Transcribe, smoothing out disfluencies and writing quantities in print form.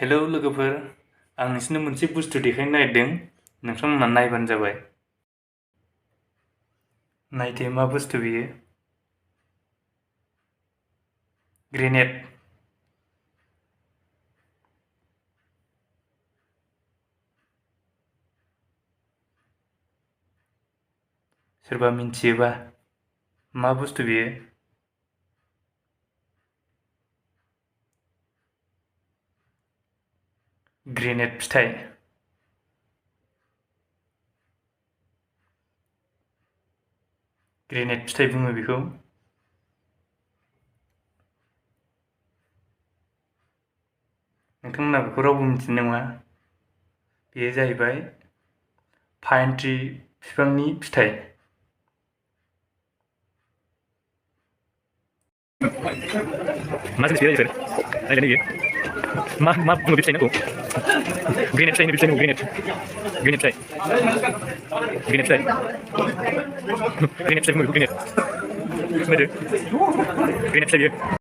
Hello लोगोफोर, आं नोंसिनो मोनसे बुस्थु देखायनो नागिरदों। नोंथांमोना नायबानो जाबाय। नायदो मा बुस्थु बेयो। ग्रेनेड। सोरबा मिन्थियोबा मा बुस्थु बेयो? ग्रेनेड फिथाइ। ग्रेनेड फिथाइ बुङो बेखौ। नोंथांमोना बेखौ रावबो मिथिनाय नङा। बेयो जाहैबाय पाइन ट्री बिफांनि फिथाइ। मा जिनिस बेयो रायलायनो बियो मा बुङो बे फिथाइ नांगौ ग्रेनेड फिथाइ होनो बे फिथाइ नांगौ ग्रेनेड फिथाइ बुङो बेखौ ग्रेनेड ग्रेनेड फिथाइ बियो